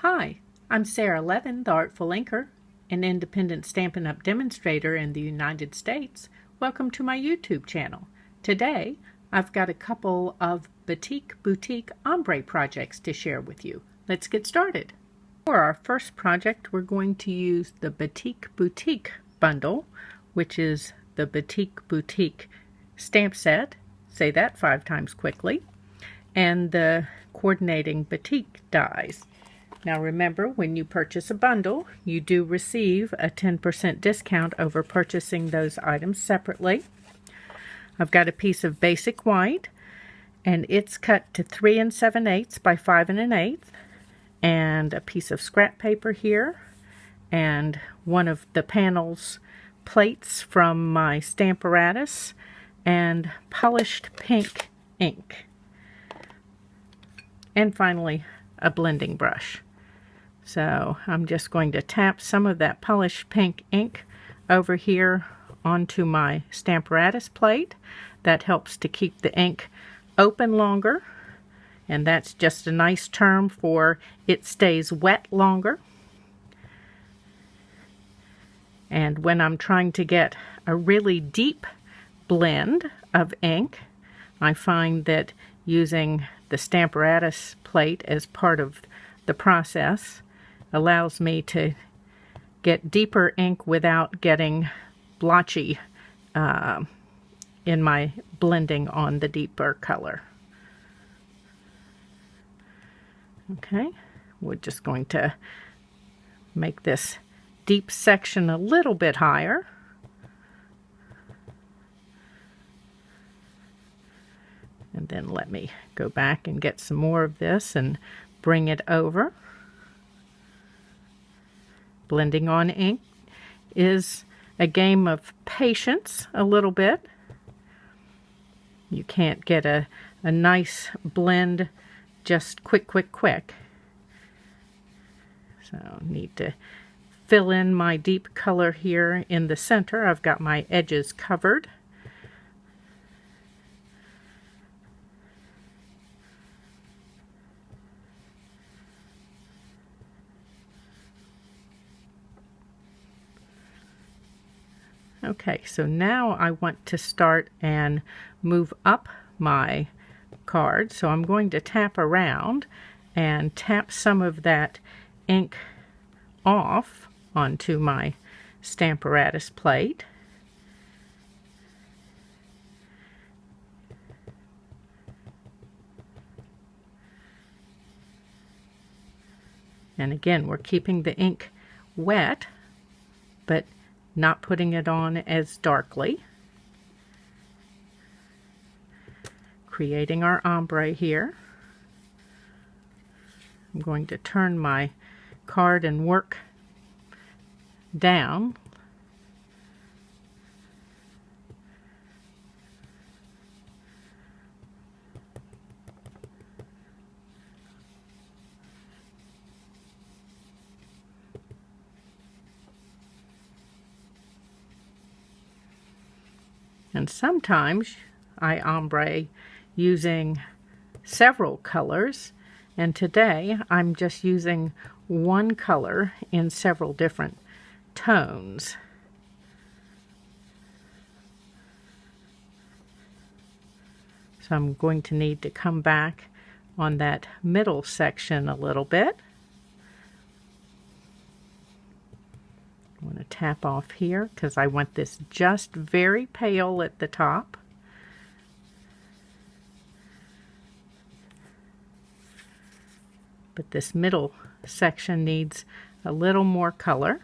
Hi, I'm Sara Levin, the Artful Inker, an independent Stampin' Up! Demonstrator in the United States. Welcome to my YouTube channel. Today, I've got a couple of Batik Boutique Ombre projects to share with you. Let's get started. For our first project, we're going to use the Batik Boutique bundle, which is the Batik Boutique stamp set. Say that 5 times quickly. And the coordinating batik dies. Now remember, when you purchase a bundle, you do receive a 10% discount over purchasing those items separately. I've got a piece of basic white, and it's cut to 3 7/8 by 5 1/8, and a piece of scrap paper here, and one of the panels plates from my Stamparatus, and polished pink ink. And finally, a blending brush. So I'm just going to tap some of that polished pink ink over here onto my Stamparatus plate. That helps to keep the ink open longer, and that's just a nice term for it stays wet longer. And when I'm trying to get a really deep blend of ink, I find that using the Stamparatus plate as part of the process allows me to get deeper ink without getting blotchy in my blending on the deeper color. Okay, we're just going to make this deep section a little bit higher. And then let me go back and get some more of this and bring it over. Blending on ink is a game of patience a little bit. You can't get a nice blend just quick. So need to fill in my deep color here in the center. I've got my edges covered. Okay, so now I want to start and move up my card. So I'm going to tap around and tap some of that ink off onto my Stamparatus plate. And again, we're keeping the ink wet, but not putting it on as darkly. Creating our ombre here. I'm going to turn my card and work down. And sometimes I ombre using several colors, and today I'm just using one color in several different tones. So I'm going to need to come back on that middle section a little bit. I want to tap off here because I want this just very pale at the top. But this middle section needs a little more color.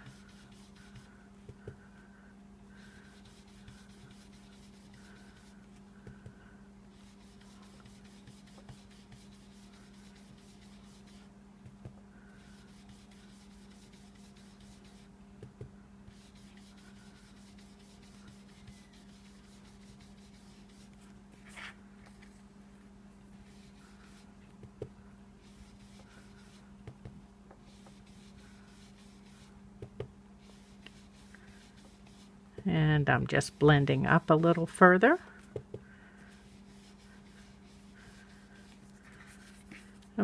And I'm just blending up a little further.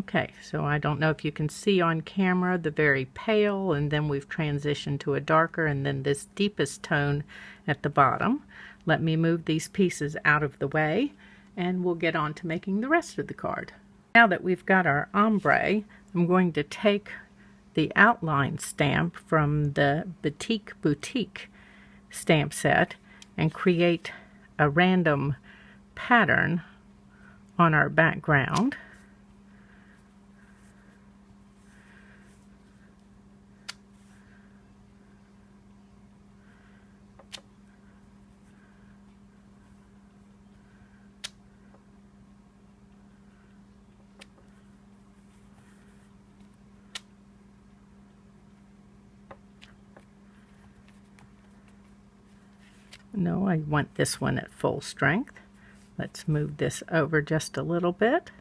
Okay, so I don't know if you can see on camera the very pale, and then we've transitioned to a darker, and then this deepest tone at the bottom. Let me move these pieces out of the way, and we'll get on to making the rest of the card. Now that we've got our ombre, I'm going to take the outline stamp from the Batik Boutique stamp set and create a random pattern on our background. No, I want this one at full strength. Let's move this over just a little bit.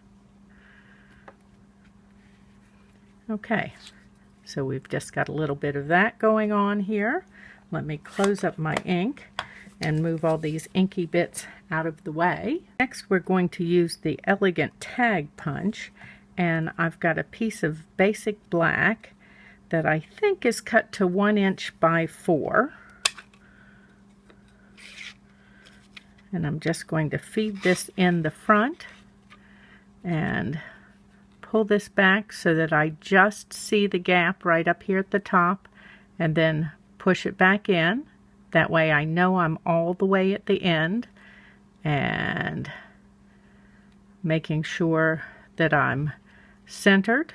Okay, so we've just got a little bit of that going on here. Let me close up my ink and move all these inky bits out of the way. Next, we're going to use the Elegant Tag Punch, and I've got a piece of basic black that I think is cut to 1 inch by 4. And I'm just going to feed this in the front and pull this back so that I just see the gap right up here at the top, and then push it back in. That way I know I'm all the way at the end, and making sure that I'm centered.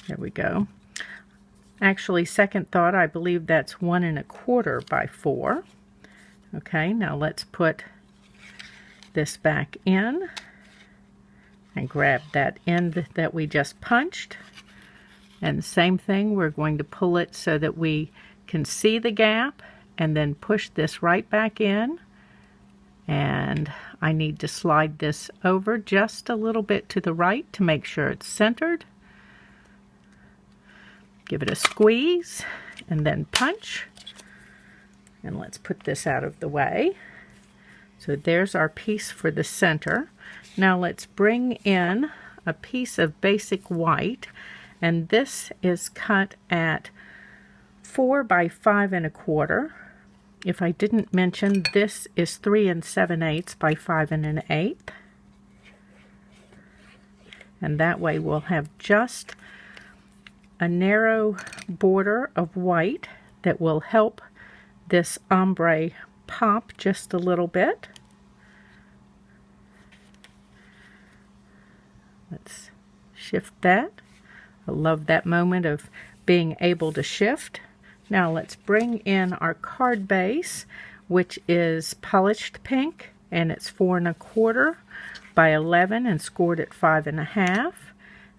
There we go. Actually, second thought, I believe that's 1 1/4 by 4. Okay, now let's put this back in and grab that end that we just punched. And same thing, we're going to pull it so that we can see the gap, and then push this right back in. And I need to slide this over just a little bit to the right to make sure it's centered. Give it a squeeze and then punch. And let's put this out of the way. So there's our piece for the center. Now let's bring in a piece of basic white, and this is cut at 4 by 5 1/4. If I didn't mention, this is 3 7/8 by 5 1/8. And that way we'll have just a narrow border of white that will help this ombre pop just a little bit. Let's shift that. I love that moment of being able to shift. Now let's bring in our card base, which is polished pink, and it's 4 1/4 by 11 and scored at 5 1/2.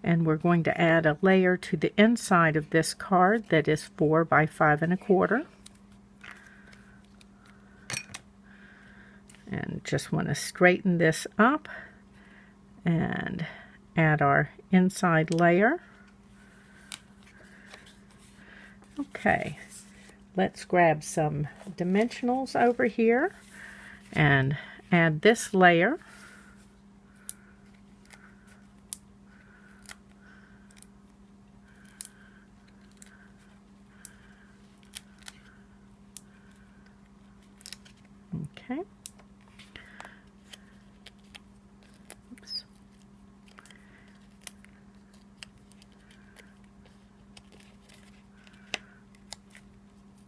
And we're going to add a layer to the inside of this card that is 4 by 5 1/4. And just want to straighten this up and add our inside layer. Okay, let's grab some dimensionals over here and add this layer. Okay.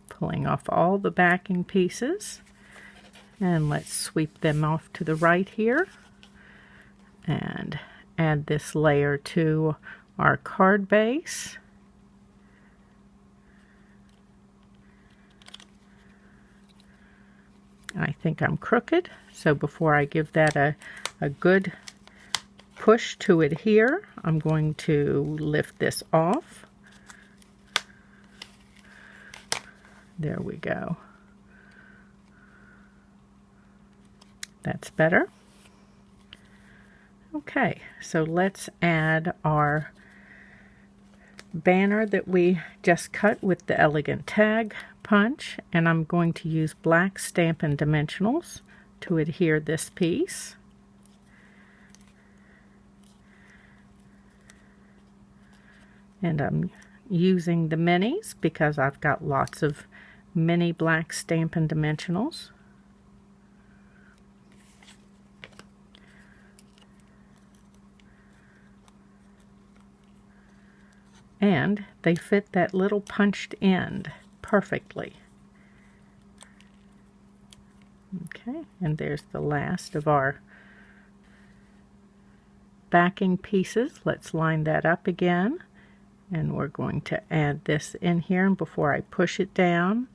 Pulling off all the backing pieces, and let's sweep them off to the right here and add this layer to our card base. I think I'm crooked, so before I give that a good push to adhere, I'm going to lift this off. There we go. That's better. Okay, so let's add our banner that we just cut with the Elegant Tag Punch, and I'm going to use black Stampin' Dimensionals to adhere this piece. And I'm using the minis because I've got lots of mini black Stampin' Dimensionals. And they fit that little punched end perfectly. Okay, and there's the last of our backing pieces. Let's line that up again. And we're going to add this in here, and before I push it down,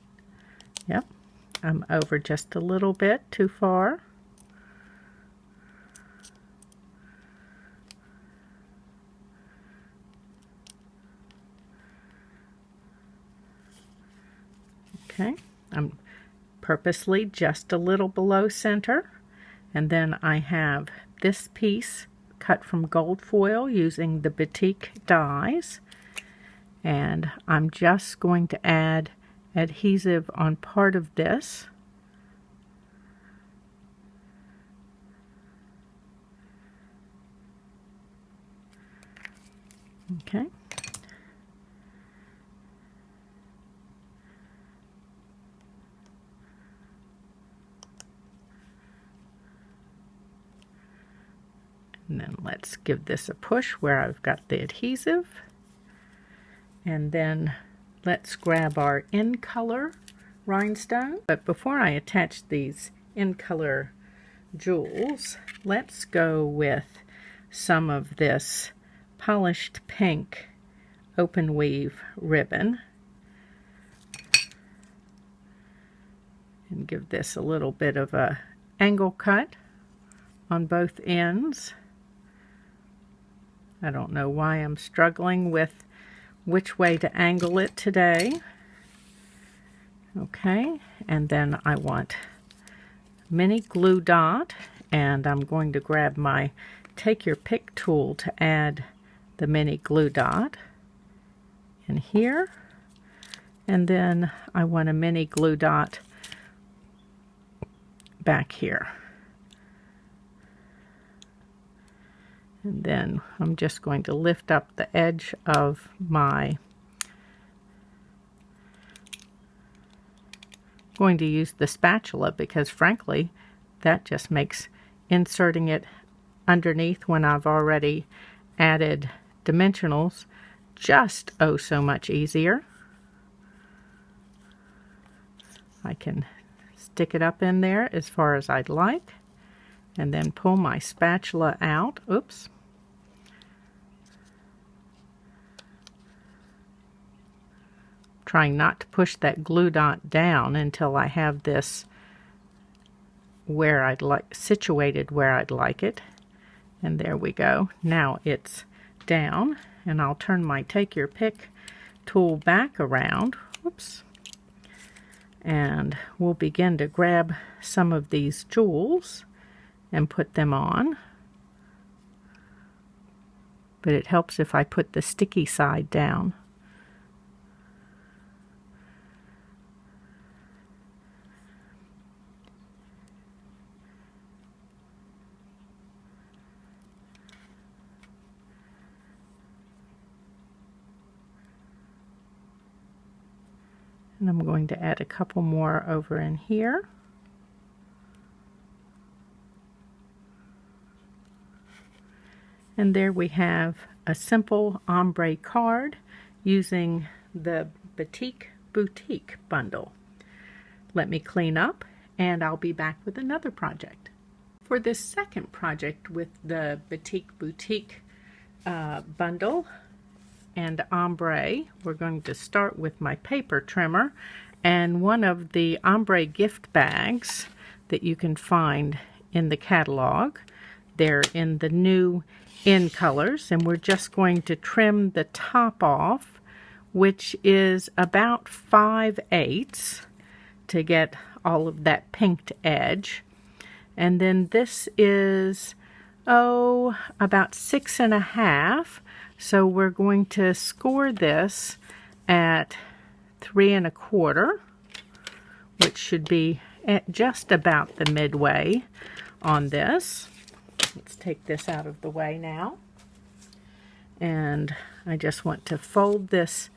yep, I'm over just a little bit too far. Okay, I'm purposely just a little below center, and then I have this piece cut from gold foil using the Batik dies, and I'm just going to add adhesive on part of this. Okay. And then let's give this a push where I've got the adhesive. And then let's grab our in color rhinestone. But before I attach these in color jewels, let's go with some of this polished pink open weave ribbon. And give this a little bit of a angle cut on both ends. I don't know why I'm struggling with which way to angle it today. Okay, and then I want mini glue dot, and I'm going to grab my take your pick tool to add the mini glue dot in here, and then I want a mini glue dot back here. And then I'm just going to lift up the edge of my, going to use the spatula because frankly that just makes inserting it underneath when I've already added dimensionals just oh so much easier. I can stick it up in there as far as I'd like and then pull my spatula out. Oops. Trying not to push that glue dot down until I have this where I'd like, situated where I'd like it. And there we go. Now it's down, and I'll turn my take your pick tool back around. Whoops. And we'll begin to grab some of these jewels and put them on. But it helps if I put the sticky side down. And I'm going to add a couple more over in here. And there we have a simple ombre card using the Batik Boutique bundle. Let me clean up and I'll be back with another project. For this second project with the Batik Boutique bundle and ombre, we're going to start with my paper trimmer and one of the ombre gift bags that you can find in the catalog. They're in the new in colors, and we're just going to trim the top off, which is about 5/8 to get all of that pinked edge. And then this is about 6.5. So we're going to score this at 3 1/4, which should be at just about the midway on this. Let's take this out of the way now. And I just want to fold this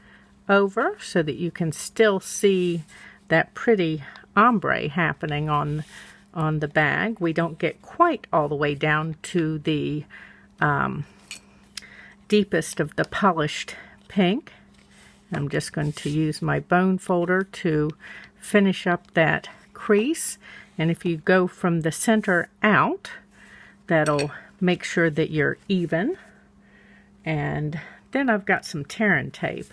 over so that you can still see that pretty ombre happening on the bag. We don't get quite all the way down to the deepest of the polished pink. I'm just going to use my bone folder to finish up that crease, and if you go from the center out, that'll make sure that you're even. And then I've got some tearing tape,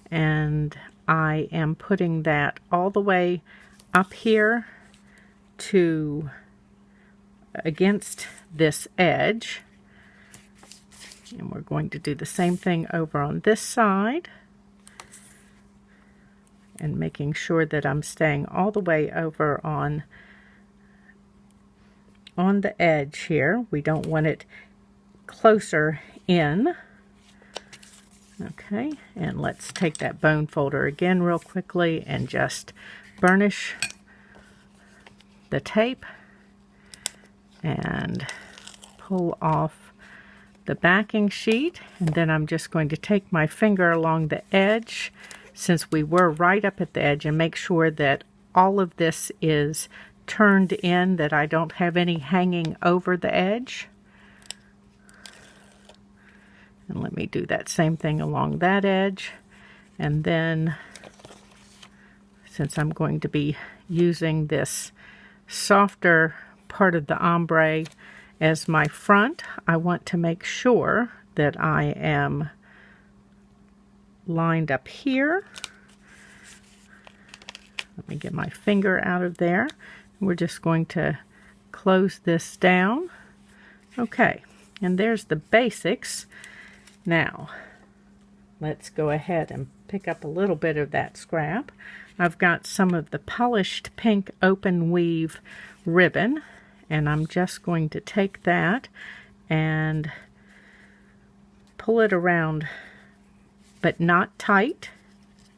and I am putting that all the way up here to against this edge, and we're going to do the same thing over on this side, and making sure that I'm staying all the way over on the edge here. We don't want it closer in. Okay, and let's take that bone folder again real quickly and just burnish the tape and pull off the backing sheet. And then I'm just going to take my finger along the edge, since we were right up at the edge, and make sure that all of this is turned in, that I don't have any hanging over the edge. And let me do that same thing along that edge. And then, since I'm going to be using this softer part of the ombre as my front, I want to make sure that I am lined up here. Let me get my finger out of there. We're just going to close this down. Okay, and there's the basics. Now, let's go ahead and pick up a little bit of that scrap. I've got some of the polished pink open weave ribbon, and I'm just going to take that and pull it around, but not tight.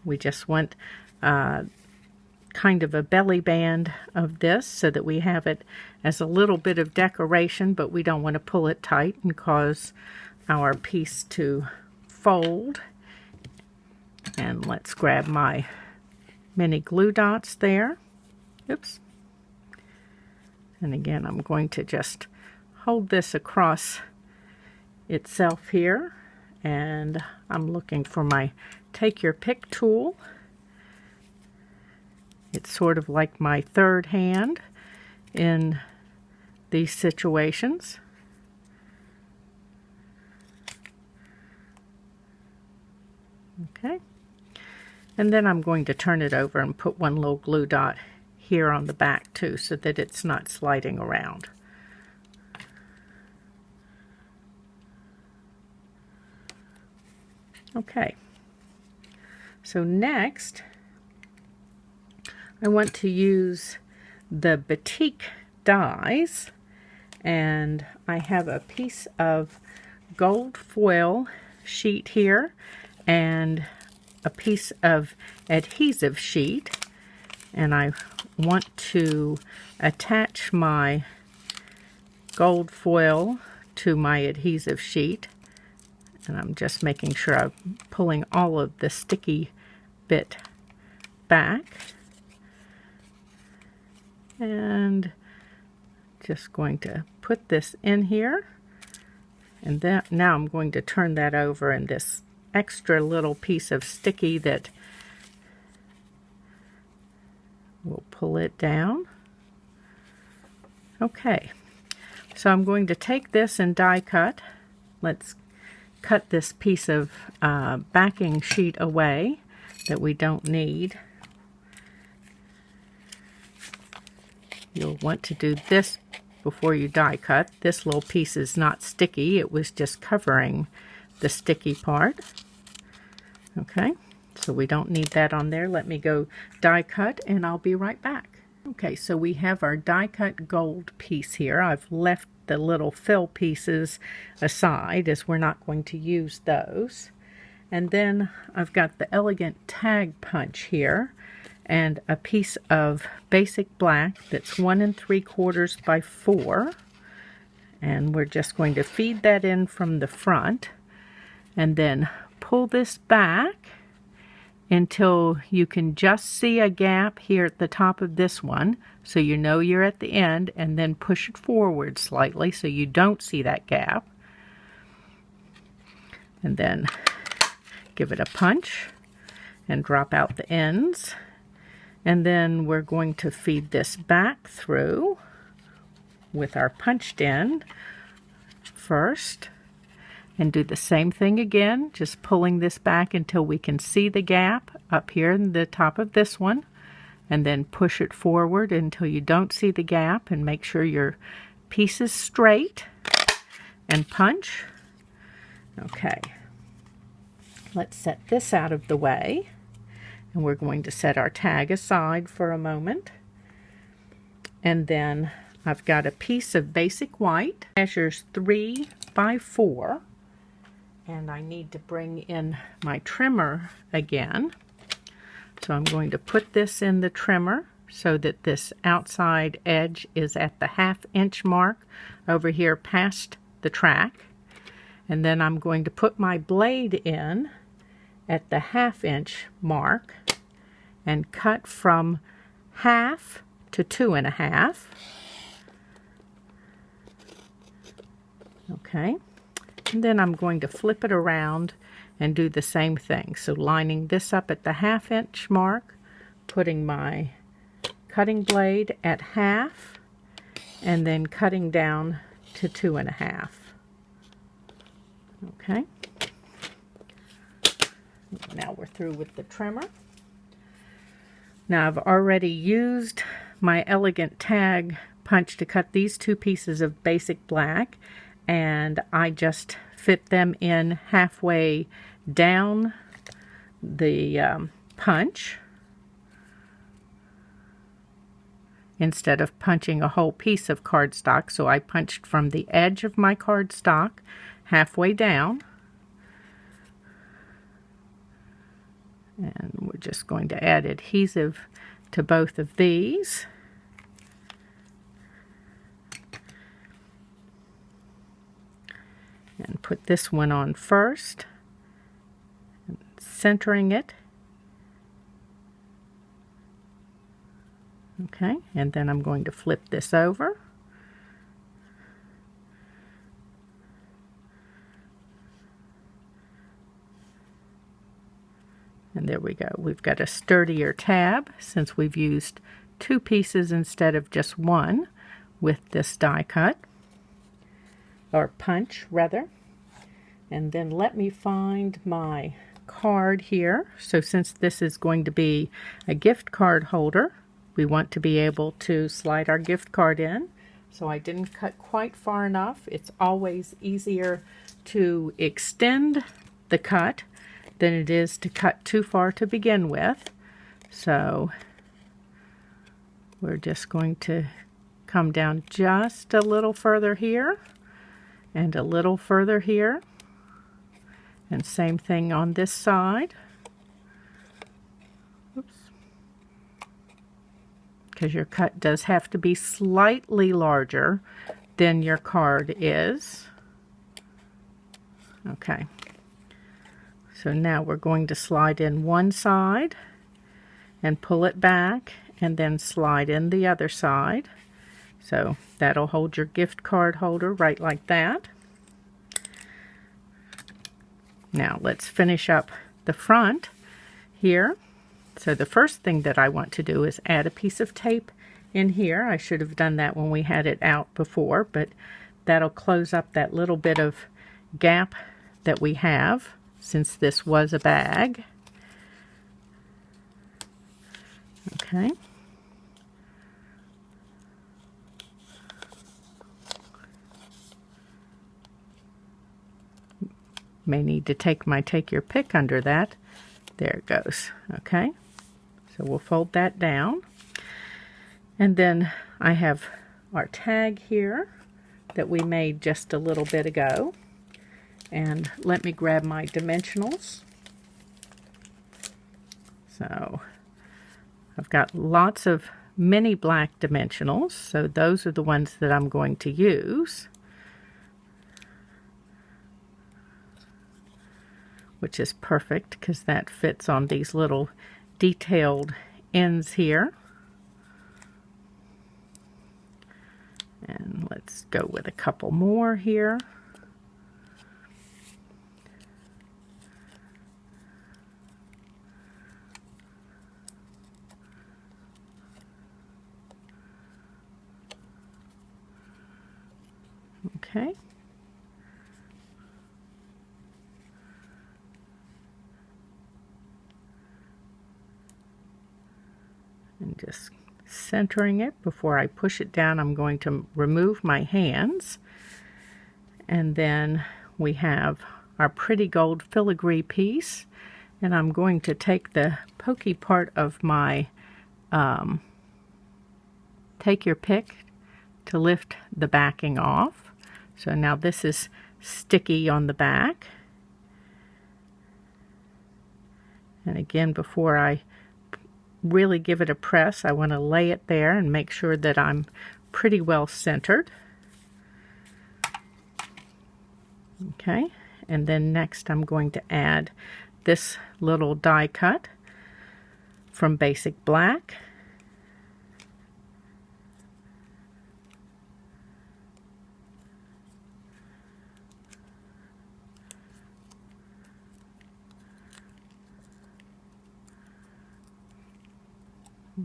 We just want kind of a belly band of this so that we have it as a little bit of decoration, but we don't want to pull it tight and cause our piece to fold. And let's grab my mini glue dots there. Oops. And again, I'm going to just hold this across itself here, and I'm looking for my take your pick tool. It's sort of like my third hand in these situations. Okay, and then I'm going to turn it over and put one little glue dot here on the back too, so that it's not sliding around. Okay, so next I want to use the Batik dies, and I have a piece of gold foil sheet here and a piece of adhesive sheet, and I want to attach my gold foil to my adhesive sheet, and I'm just making sure I'm pulling all of the sticky bit back, and just going to put this in here, and then now I'm going to turn that over, and this extra little piece of sticky that will pull it down. Okay, so I'm going to take this and die cut. Let's cut this piece of backing sheet away that we don't need. You'll want to do this before you die cut. This little piece is not sticky, it was just covering the sticky part. Okay, so we don't need that on there. Let me go die cut and I'll be right back. Okay, so we have our die cut gold piece here. I've left the little fill pieces aside as we're not going to use those. And then I've got the elegant tag punch here and a piece of basic black that's 1 3/4 by 4, and we're just going to feed that in from the front. and then pull this back until you can just see a gap here at the top of this one, so you know you're at the end, and then push it forward slightly so you don't see that gap. And then give it a punch and drop out the ends. And then we're going to feed this back through with our punched end first, and do the same thing again, just pulling this back until we can see the gap up here in the top of this one, and then push it forward until you don't see the gap, and make sure your piece is straight, and punch. Okay, let's set this out of the way, and we're going to set our tag aside for a moment. And then I've got a piece of basic white, measures 3 by 4, and I need to bring in my trimmer again. So I'm going to put this in the trimmer so that this outside edge is at the 1/2 inch mark over here past the track. And then I'm going to put my blade in at the 1/2 inch mark and cut from 1/2 to 2 1/2. Okay. And then I'm going to flip it around and do the same thing. So lining this up at the 1/2 inch mark, putting my cutting blade at 1/2, and then cutting down to 2 1/2. Okay. Now we're through with the trimmer. Now I've already used my elegant tag punch to cut these 2 pieces of basic black, and I just fit them in halfway down the punch instead of punching a whole piece of cardstock. So I punched from the edge of my cardstock halfway down, and we're just going to add adhesive to both of these. And put this one on first, centering it. Okay, and then I'm going to flip this over. And there we go. We've got a sturdier tab since we've used 2 pieces instead of just 1 with this die cut. Or punch rather. And then let me find my card here. So since this is going to be a gift card holder, we want to be able to slide our gift card in. So I didn't cut quite far enough. It's always easier to extend the cut than it is to cut too far to begin with. So we're just going to come down just a little further here, and a little further here, and same thing on this side. Oops. Because your cut does have to be slightly larger than your card is. Okay. So now we're going to slide in one side and pull it back, and then slide in the other side. So that'll hold your gift card holder right like that. Now let's finish up the front here. So the first thing that I want to do is add a piece of tape in here. I should have done that when we had it out before, but that'll close up that little bit of gap that we have since this was a bag. Okay. May need to take your pick under that. There it goes. Okay, so we'll fold that down, and then I have our tag here that we made just a little bit ago, and let me grab my dimensionals. So I've got lots of mini black dimensionals, so those are the ones that I'm going to use. which is perfect because that fits on these little detailed ends here. And let's go with a couple more here. Okay. And just centering it before I push it down. I'm going to remove my hands, and then we have our pretty gold filigree piece, and I'm going to take the pokey part of my take your pick to lift the backing off. So now this is sticky on the back, and again, before I really give it a press, I want to lay it there and make sure that I'm pretty well centered. Okay, and then next I'm going to add this little die cut from Basic Black.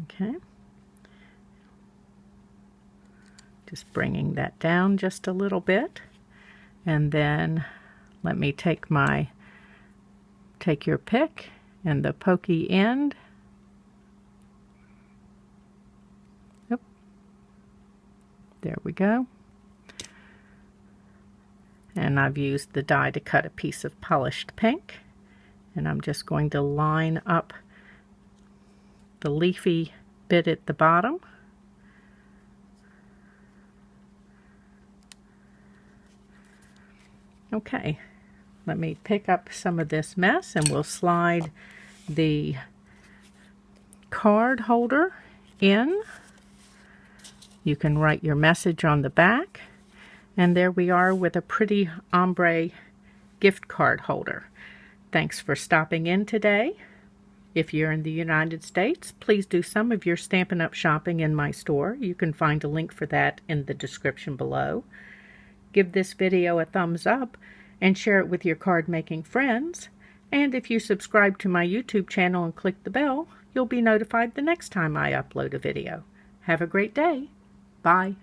Okay, just bringing that down just a little bit, and then let me take your pick and the pokey end. Yep. There we go. And I've used the die to cut a piece of polished pink, and I'm just going to line up the leafy bit at the bottom. Okay, let me pick up some of this mess and we'll slide the card holder in. You can write your message on the back, and there we are with a pretty ombre gift card holder. Thanks for stopping in today. If you're in the United States, please do some of your Stampin' Up! Shopping in my store. You can find a link for that in the description below. Give this video a thumbs up and share it with your card-making friends. And if you subscribe to my YouTube channel and click the bell, you'll be notified the next time I upload a video. Have a great day. Bye.